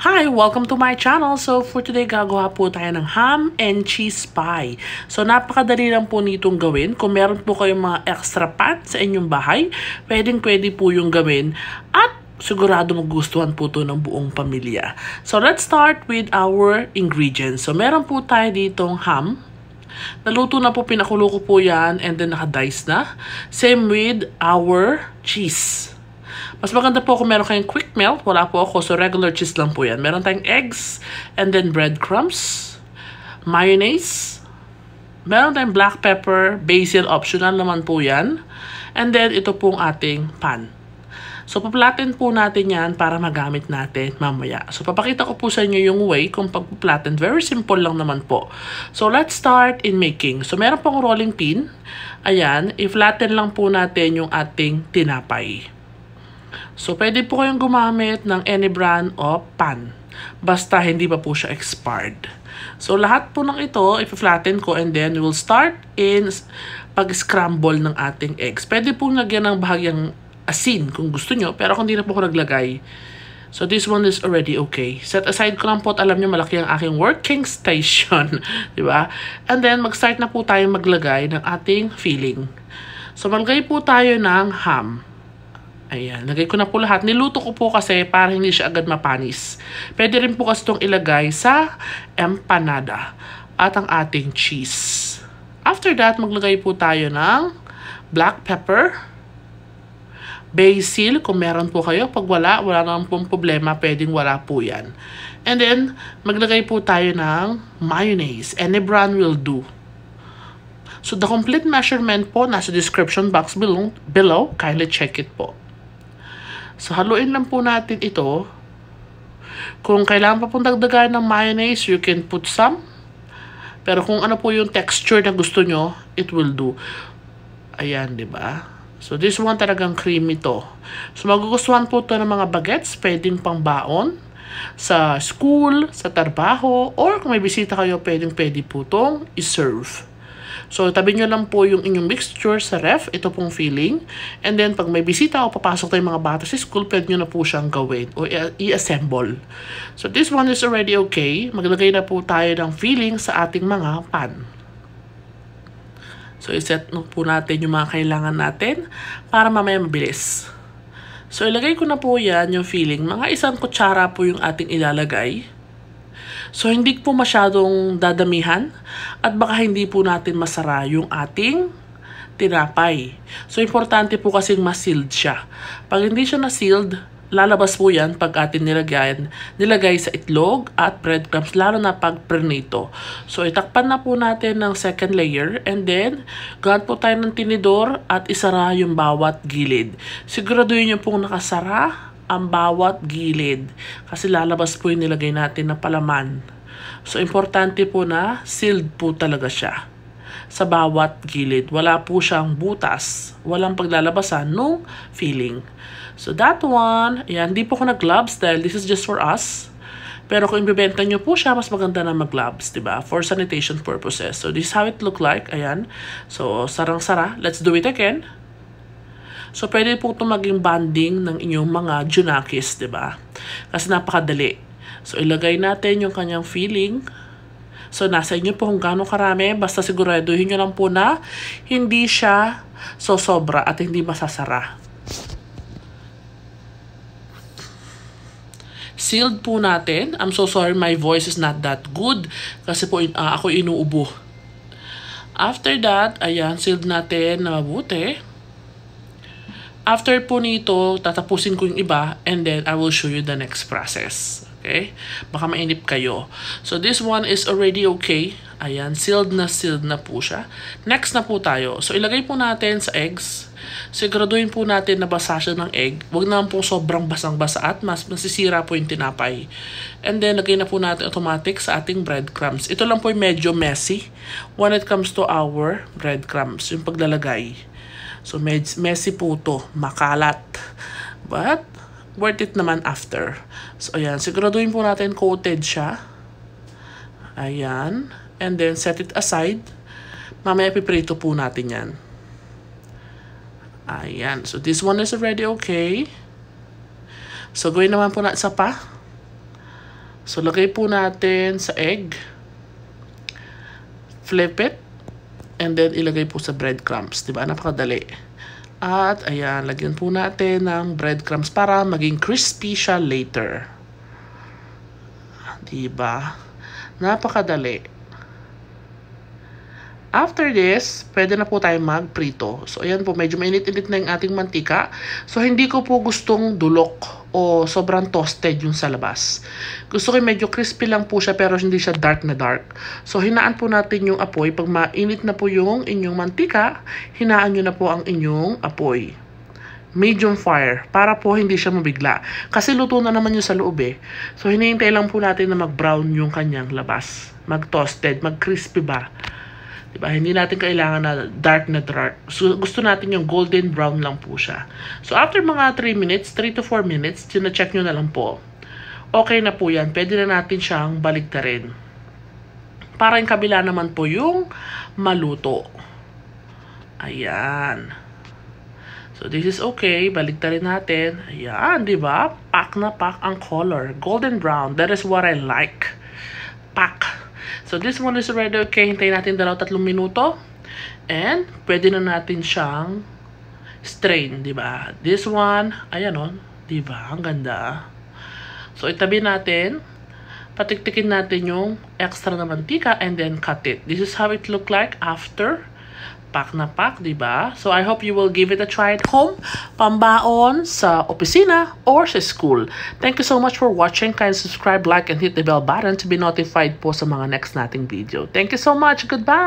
Hi! Welcome to my channel. So for today, gagawa po tayo ng ham and cheese pie. So napakadali lang po nitong gawin. Kung meron po kayong mga extra pan sa inyong bahay, pwede po yung gawin. At sigurado magustuhan po to ng buong pamilya. So let's start with our ingredients. So meron po tayo ditong ham. Naluto na po, pinakulo ko po yan, and then naka-dice na. Same with our cheese. Mas maganda po kung meron kayong quick melt. Wala po ako, so regular cheese lang po yan. Meron tayong eggs, and then breadcrumbs, mayonnaise, meron tayong black pepper, basil, optional naman po yan. And then ito pong ating pan. So paplatin po natin yan para magamit natin mamaya. So papakita ko po sa inyo yung way kung pagpaplatin. Very simple lang naman po. So let's start in making. So meron pong rolling pin. Ayan, i-flatten lang po natin yung ating tinapay. So, pwede po kayong gumamit ng any brand of pan. Basta hindi pa po siya expired. So, lahat po ng ito, i-flatten ko, and then we'll start in pag-scramble ng ating eggs. Pwede po lagyan ng bahagyang asin kung gusto nyo, pero kung hindi na po ako naglagay. So, this one is already okay. Set aside ko lang po at alam nyo, malaki ang aking working station. Diba? And then, mag-start na po tayo maglagay ng ating filling. So, maglagay po tayo ng ham. Ayan, lagay ko na po lahat. Niluto ko po kasi para hindi siya agad mapanis. Pwede rin po kasi itong ilagay sa empanada at ang ating cheese. After that, maglagay po tayo ng black pepper, basil, kung meron po kayo. Pag wala naman pong problema, pwedeng wala po yan. And then, maglagay po tayo ng mayonnaise. Any brand will do. So, the complete measurement po nasa description box below. Kindly check it po. So, haluin lang po natin ito. Kung kailangan pa pong dagdagan ng mayonnaise, you can put some. Pero kung ano po yung texture na gusto nyo, it will do. Ayan, di ba? So, this one talagang creamy to. So, magugustuhan po to ng mga bagets. Pwedeng pang baon sa school, sa trabaho, or kung may bisita kayo, pwede po itong i-serve. So, tabi nyo lang po yung inyong mixture sa ref. Ito pong filling. And then, pag may bisita o papasok tayong mga bata sa school, pwede nyo na po siyang gawin o i-assemble. So, this one is already okay. Maglagay na po tayo ng filling sa ating mga pan. So, iset na po natin yung mga kailangan natin para mamaya mabilis. So, ilagay ko na po yan yung filling. Mga 1 kutsara po yung ating ilalagay. So, hindi po masyadong dadamihan at baka hindi po natin masara yung ating tinapay. So, importante po kasing ma-sealed siya. Pag hindi siya na-sealed, lalabas po yan pag atin nilagay sa itlog at breadcrumbs, lalo na pag pernito. So, itakpan na po natin ng second layer, and then, gamit po tayo ng tinidor at isara yung bawat gilid. Siguraduhin nyo pong nakasara ang bawat gilid kasi lalabas po yung nilagay natin na palaman. So, importante po na sealed po talaga siya sa bawat gilid. Wala po siyang butas. Walang paglalabasan nung filling. So, that one, ayan, hindi po ko nag-gloves dahil this is just for us. Pero kung ibibenta nyo po siya, mas maganda na mag-gloves, diba? For sanitation purposes. So, this is how it look like. Ayan. So, sarang-sara. Let's do it again. So, pwede po ito maging banding ng inyong mga junakis, diba? Kasi napakadali. So, ilagay natin yung kanyang filling. So, nasa inyo po kung gaano karami. Basta siguraduhin nyo lang po na hindi siya sosobra at hindi masasara. Sealed po natin. I'm so sorry, my voice is not that good. Kasi po ako inuubo. After that, ayan, sealed natin na mabuti. After po nito, tatapusin ko yung iba, and then I will show you the next process. Okay? Baka mainip kayo. So, this one is already okay. Ayan, sealed na po siya. Next na po tayo. So, ilagay po natin sa eggs. Siguraduhin po natin na basa siya ng egg. Huwag naman po sobrang basang-basa at mas masisira po yung tinapay. And then, lagay na po natin automatic sa ating breadcrumbs. Ito lang po yung medyo messy when it comes to our breadcrumbs, yung paglalagay. So, messy po to, makalat. But, worth it naman after. So, ayan. Siguraduhin po natin coated siya. Ayan. And then, set it aside. Mamaya, piprito po natin yan. Ayan. So, this one is already okay. So, gawin naman po natin sa pa. So, lagay po natin sa egg. Flip it. And then, ilagay po sa breadcrumbs. Diba? Napakadali. At, ayan, lagyan po natin ng breadcrumbs para maging crispy siya later. Diba? Napakadali. After this, pwede na po tayo magprito. So, ayan po, medyo mainit-init na yung ating mantika. So, hindi ko po gustong dulok o sobrang toasted yung sa labas. Gusto ko medyo crispy lang po siya pero hindi siya dark na dark. So, hinaan po natin yung apoy. Pag mainit na po yung inyong mantika, hinaan nyo na po ang inyong apoy. Medium fire, para po hindi siya mabigla. Kasi luto na naman yung sa loob eh. So, hinihintay lang po natin na mag-brown yung kanyang labas. Mag-toasted, mag-crispy ba? Diba? Hindi natin kailangan na dark na dark. So, gusto natin yung golden brown lang po siya. So, after mga 3 minutes, 3 to 4 minutes, check nyo na lang po. Okay na po yan. Pwede na natin siyang baliktarin. Para yung kabila naman po yung maluto. Ayan. So, this is okay. Baliktarin natin. Ayan, diba? Pack na pack ang color. Golden brown. That is what I like. Pack. So, this one is already okay. Hintayin natin 2-3 minuto. And, pwede na natin siyang strain, diba? This one, ayan o. Diba? Ang ganda. So, itabi natin. Patiktikin natin yung extra na mantika and then cut it. This is how it look like after. Pack na pack, diba? So, I hope you will give it a try at home, pambaon, sa opisina, or sa school. Thank you so much for watching. Kindly subscribe, like, and hit the bell button to be notified po sa mga next nating video. Thank you so much. Goodbye!